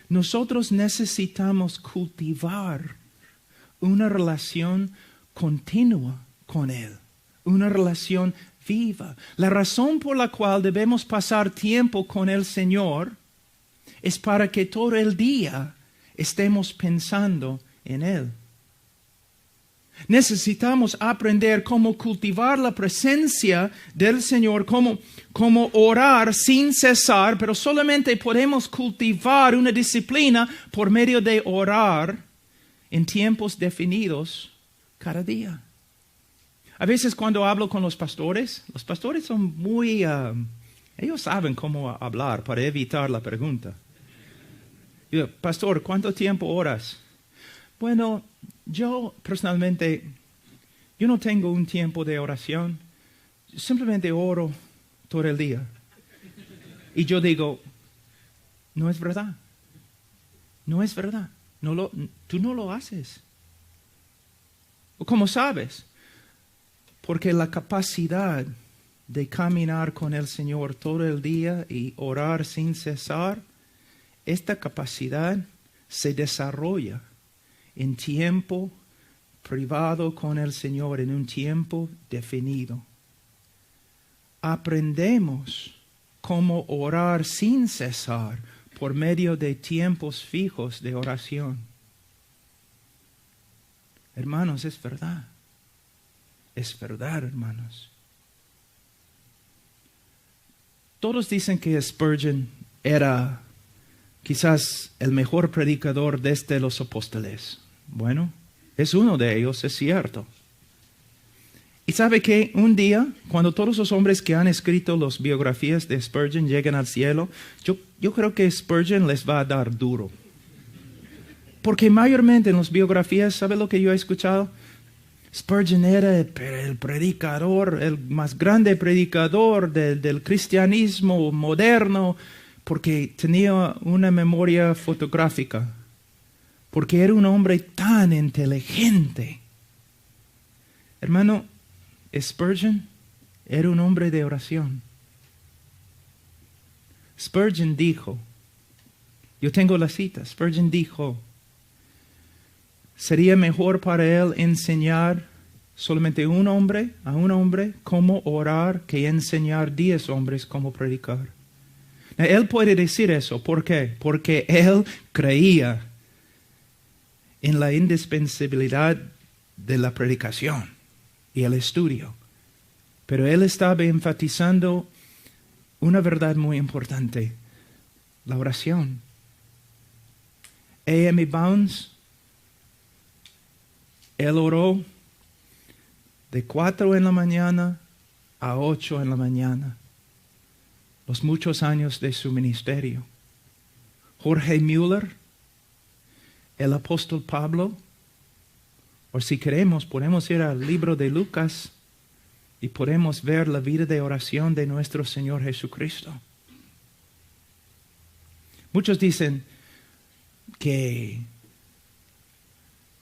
nosotros necesitamos cultivar una relación continua con Él, una relación viva. La razón por la cual debemos pasar tiempo con el Señor es para que todo el día estemos pensando en Él. Necesitamos aprender cómo cultivar la presencia del Señor, cómo orar sin cesar, pero solamente podemos cultivar una disciplina por medio de orar en tiempos definidos cada día. A veces cuando hablo con los pastores son muy... ellos saben cómo hablar para evitar la pregunta. Yo, pastor, ¿cuánto tiempo oras? Bueno, yo personalmente, yo no tengo un tiempo de oración. Simplemente oro todo el día. Y yo digo, no es verdad. No es verdad. Tú no lo haces. ¿Cómo sabes? Porque la capacidad de caminar con el Señor todo el día y orar sin cesar, esta capacidad se desarrolla en tiempo privado con el Señor, en un tiempo definido. Aprendemos cómo orar sin cesar por medio de tiempos fijos de oración. Hermanos, es verdad. Es verdad, hermanos. Todos dicen que Spurgeon era quizás el mejor predicador desde los apóstoles. Bueno, es uno de ellos, es cierto. Y sabe que un día, cuando todos los hombres que han escrito las biografías de Spurgeon lleguen al cielo, yo creo que Spurgeon les va a dar duro. Porque mayormente en las biografías, ¿sabe lo que yo he escuchado? Spurgeon era el predicador, el más grande predicador del cristianismo moderno, porque tenía una memoria fotográfica, porque era un hombre tan inteligente. Hermano, Spurgeon era un hombre de oración. Spurgeon dijo, yo tengo la cita, Spurgeon dijo, sería mejor para él enseñar solamente a un hombre cómo orar que enseñar 10 hombres cómo predicar. Él puede decir eso. ¿Por qué? Porque él creía en la indispensabilidad de la predicación y el estudio. Pero él estaba enfatizando una verdad muy importante, la oración. A.M. Bounds, él oró de 4 en la mañana a 8 en la mañana. Los muchos años de su ministerio. Jorge Müller, el apóstol Pablo, o si queremos, podemos ir al libro de Lucas y podemos ver la vida de oración de nuestro Señor Jesucristo. Muchos dicen que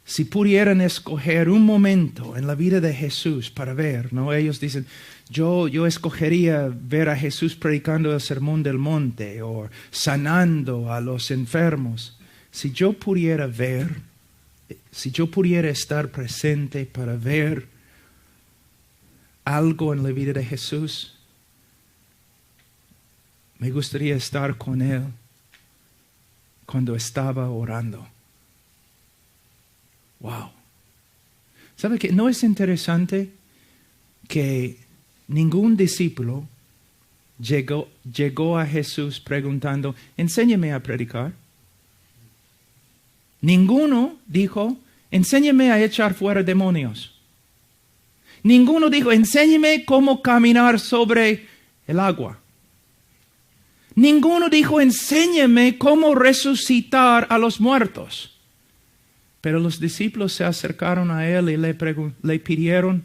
si pudieran escoger un momento en la vida de Jesús para ver, ¿no? Ellos dicen, yo escogería ver a Jesús predicando el sermón del monte o sanando a los enfermos. Si yo pudiera ver, si yo pudiera estar presente para ver algo en la vida de Jesús, me gustaría estar con Él cuando estaba orando. Wow. ¿Sabe qué? ¿No es interesante que ningún discípulo llegó a Jesús preguntando, enséñame a predicar? Ninguno dijo, enséñame a echar fuera demonios. Ninguno dijo, enséñame cómo caminar sobre el agua. Ninguno dijo, enséñame cómo resucitar a los muertos. Pero los discípulos se acercaron a él y le pidieron,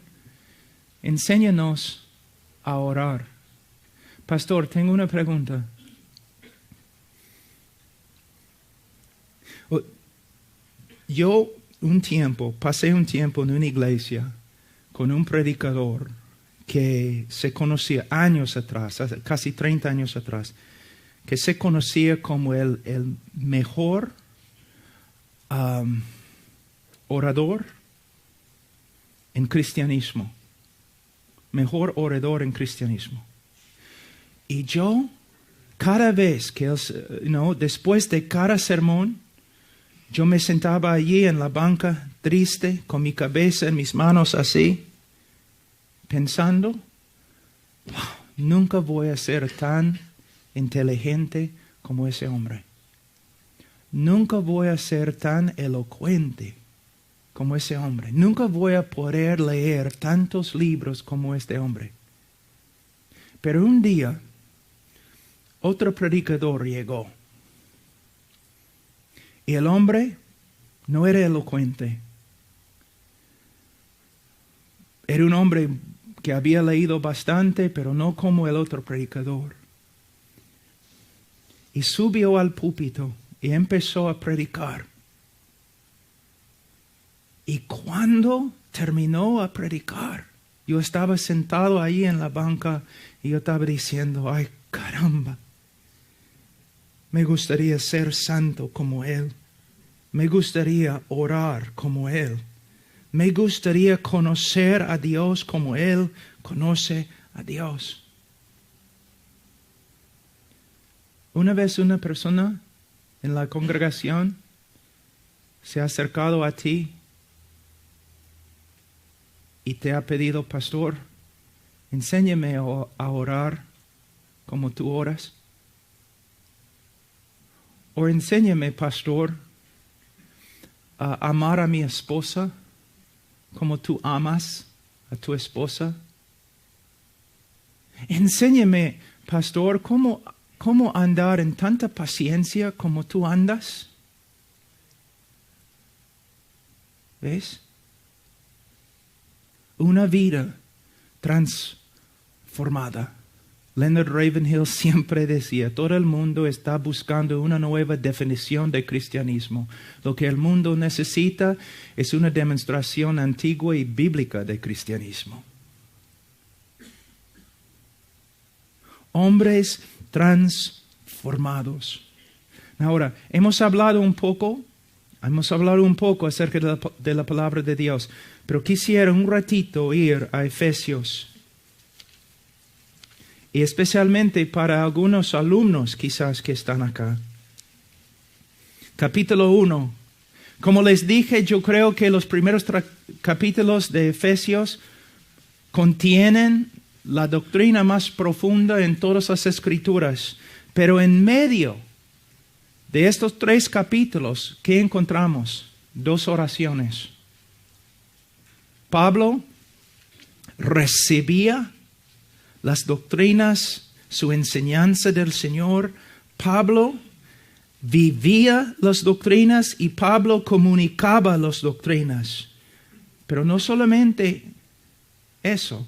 enséñanos a orar. Pastor, tengo una pregunta. Yo pasé un tiempo en una iglesia con un predicador que se conocía años atrás, casi 30 años atrás, que se conocía como el mejor orador en cristianismo. Mejor orador en cristianismo. Y yo, cada vez que después de cada sermón, yo me sentaba allí en la banca, triste, con mi cabeza en mis manos así, pensando, nunca voy a ser tan inteligente como ese hombre. Nunca voy a ser tan elocuente como ese hombre. Nunca voy a poder leer tantos libros como este hombre. Pero un día, otro predicador llegó. Y el hombre no era elocuente. Era un hombre que había leído bastante, pero no como el otro predicador. Y subió al púlpito y empezó a predicar. Y cuando terminó a predicar, yo estaba sentado ahí en la banca y yo estaba diciendo, ay caramba, me gustaría ser santo como Él. Me gustaría orar como Él. Me gustaría conocer a Dios como Él conoce a Dios. Una vez una persona en la congregación se ha acercado a ti y te ha pedido, pastor, enséñame a orar como tú oras. O enséñame, pastor, a amar a mi esposa como tú amas a tu esposa. Enséñame, pastor, cómo andar en tanta paciencia como tú andas. ¿Ves? Una vida transformada. Leonard Ravenhill siempre decía, todo el mundo está buscando una nueva definición de cristianismo. Lo que el mundo necesita es una demostración antigua y bíblica de cristianismo. Hombres transformados. Ahora, hemos hablado un poco acerca de la palabra de Dios, pero quisiera un ratito ir a Efesios. Y especialmente para algunos alumnos quizás que están acá. Capítulo 1. Como les dije, yo creo que los primeros capítulos de Efesios contienen la doctrina más profunda en todas las Escrituras. Pero en medio de estos 3 capítulos, ¿qué encontramos? 2 oraciones. Pablo recibía las doctrinas, su enseñanza del Señor. Pablo vivía las doctrinas y Pablo comunicaba las doctrinas. Pero no solamente eso,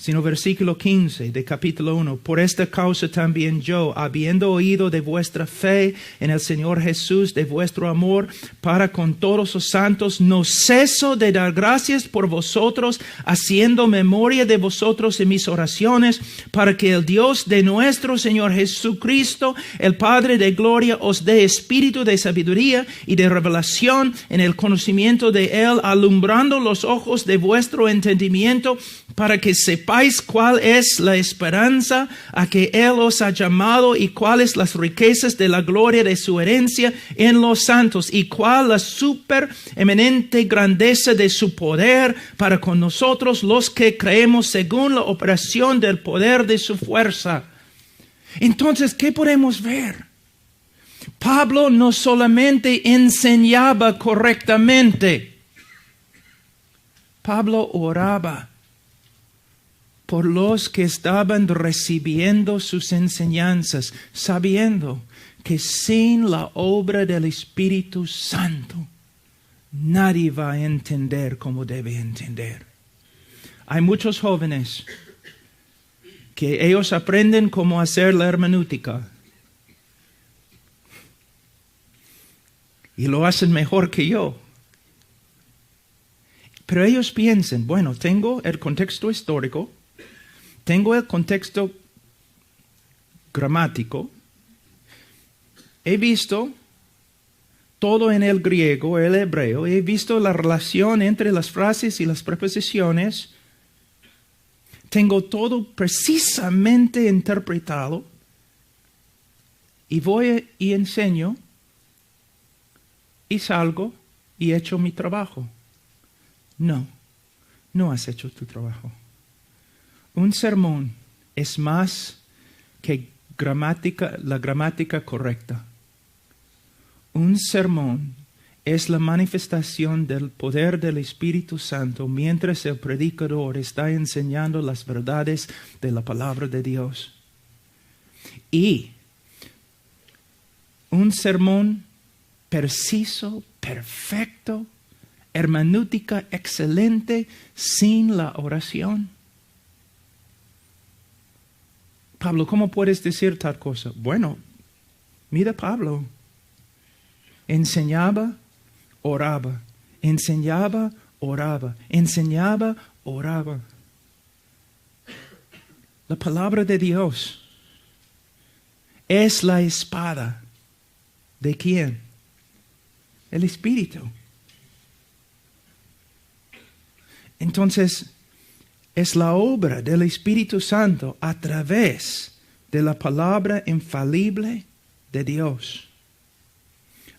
sino versículo 15 de capítulo 1. Por esta causa también yo, habiendo oído de vuestra fe en el Señor Jesús, de vuestro amor para con todos los santos, no ceso de dar gracias por vosotros, haciendo memoria de vosotros en mis oraciones, para que el Dios de nuestro Señor Jesucristo, el Padre de gloria, os dé espíritu de sabiduría y de revelación en el conocimiento de Él, alumbrando los ojos de vuestro entendimiento, para que sepáis cuál es la esperanza a que Él os ha llamado y cuáles las riquezas de la gloria de su herencia en los santos y cuál la supereminente grandeza de su poder para con nosotros los que creemos según la operación del poder de su fuerza. Entonces, ¿qué podemos ver? Pablo no solamente enseñaba correctamente, Pablo oraba por los que estaban recibiendo sus enseñanzas, sabiendo que sin la obra del Espíritu Santo, nadie va a entender como debe entender. Hay muchos jóvenes que ellos aprenden cómo hacer la hermenéutica y lo hacen mejor que yo. Pero ellos piensan, bueno, tengo el contexto histórico, tengo el contexto gramático, he visto todo en el griego, el hebreo, he visto la relación entre las frases y las preposiciones. Tengo todo precisamente interpretado. Y voy y enseño, y salgo y echo mi trabajo. No, no has hecho tu trabajo. Un sermón es más que la gramática correcta. Un sermón es la manifestación del poder del Espíritu Santo mientras el predicador está enseñando las verdades de la palabra de Dios. Y un sermón preciso, perfecto, hermenéutica excelente, sin la oración. Pablo, ¿cómo puedes decir tal cosa? Bueno, mira Pablo. Enseñaba, oraba. Enseñaba, oraba. Enseñaba, oraba. La palabra de Dios es la espada. ¿De quién? El Espíritu. Entonces, es la obra del Espíritu Santo a través de la palabra infalible de Dios,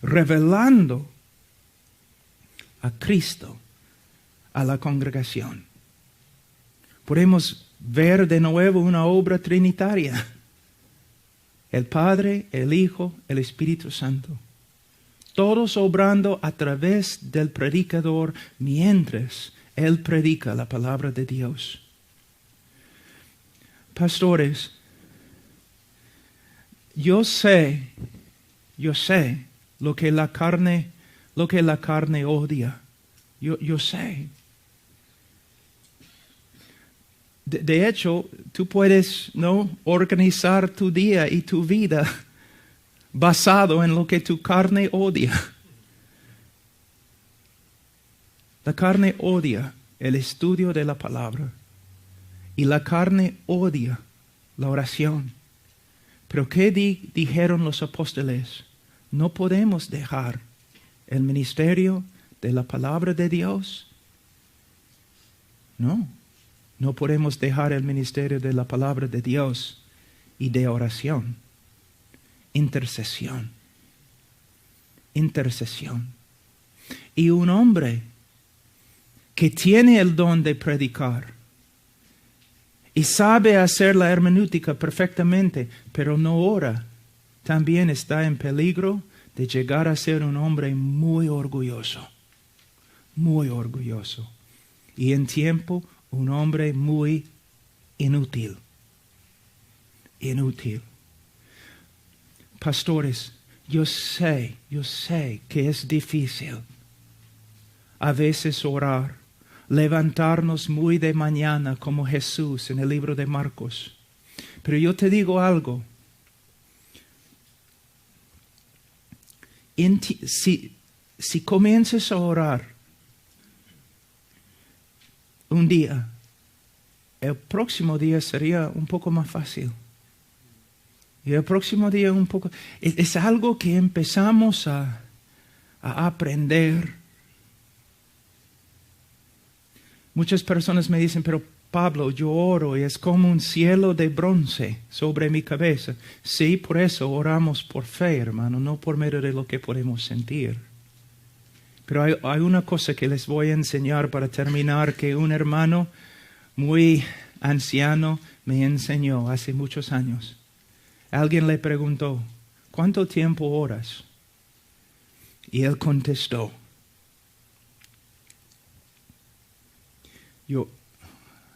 revelando a Cristo a la congregación. Podemos ver de nuevo una obra trinitaria. El Padre, el Hijo, el Espíritu Santo. Todos obrando a través del predicador mientras Él predica la palabra de Dios. Pastores, yo sé lo que la carne odia. Yo sé. De hecho, tú puedes organizar tu día y tu vida basado en lo que tu carne odia. La carne odia el estudio de la palabra y la carne odia la oración. Pero ¿qué dijeron los apóstoles? No podemos dejar el ministerio de la palabra de Dios. No podemos dejar el ministerio de la palabra de Dios y de oración. Intercesión. Y un hombre que tiene el don de predicar y sabe hacer la hermenéutica perfectamente, pero no ora, también está en peligro de llegar a ser un hombre muy orgulloso. Y en tiempo, un hombre muy inútil. Pastores, yo sé que es difícil a veces orar, levantarnos muy de mañana como Jesús en el libro de Marcos. Pero yo te digo algo. Si comienzas a orar un día, el próximo día sería un poco más fácil. Y el próximo día un poco... Es algo que empezamos a aprender. Muchas personas me dicen, pero Pablo, yo oro y es como un cielo de bronce sobre mi cabeza. Sí, por eso oramos por fe, hermano, no por medio de lo que podemos sentir. Pero hay una cosa que les voy a enseñar para terminar, que un hermano muy anciano me enseñó hace muchos años. Alguien le preguntó, ¿cuánto tiempo oras? Y él contestó,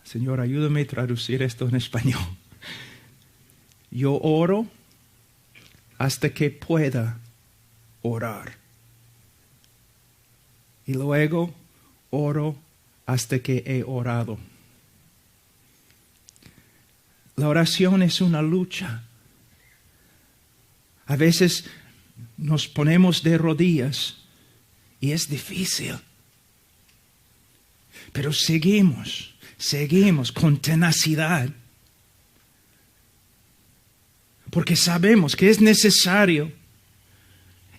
Señor, ayúdame a traducir esto en español. Yo oro hasta que pueda orar. Y luego oro hasta que he orado. La oración es una lucha. A veces nos ponemos de rodillas y es difícil. Pero seguimos con tenacidad. Porque sabemos que es necesario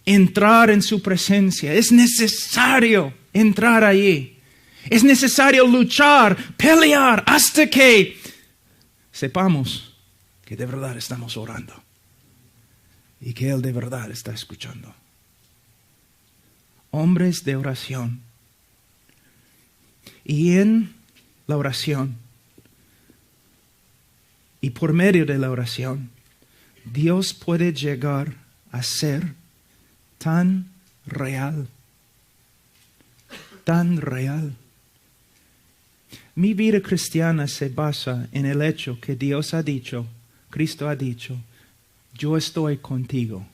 entrar en su presencia. Es necesario entrar allí. Es necesario luchar, pelear, hasta que sepamos que de verdad estamos orando y que Él de verdad está escuchando. Hombres de oración. Y en la oración, y por medio de la oración, Dios puede llegar a ser tan real. Tan real. Mi vida cristiana se basa en el hecho que Dios ha dicho, Cristo ha dicho, yo estoy contigo,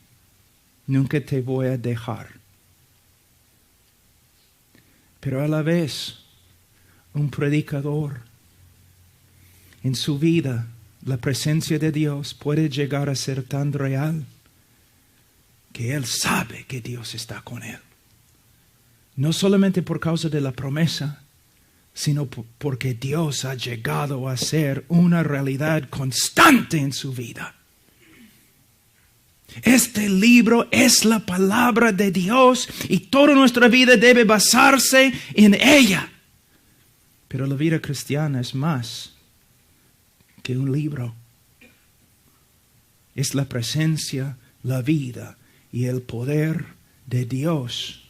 nunca te voy a dejar. Pero a la vez, un predicador, en su vida, la presencia de Dios puede llegar a ser tan real que él sabe que Dios está con él. No solamente por causa de la promesa, sino porque Dios ha llegado a ser una realidad constante en su vida. Este libro es la palabra de Dios y toda nuestra vida debe basarse en ella. Pero la vida cristiana es más que un libro. Es la presencia, la vida y el poder de Dios,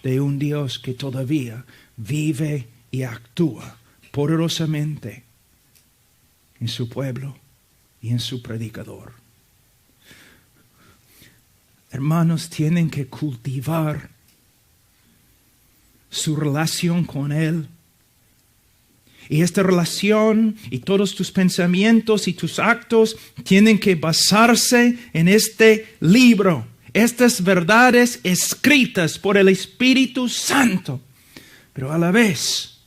de un Dios que todavía vive y actúa poderosamente en su pueblo y en su predicador. Hermanos, tienen que cultivar su relación con Él. Y esta relación y todos tus pensamientos y tus actos tienen que basarse en este libro. Estas verdades escritas por el Espíritu Santo. Pero a la vez,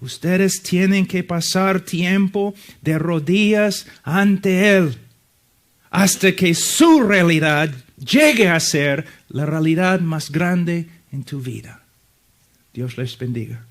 ustedes tienen que pasar tiempo de rodillas ante Él hasta que su realidad llegue a ser la realidad más grande en tu vida. Dios les bendiga.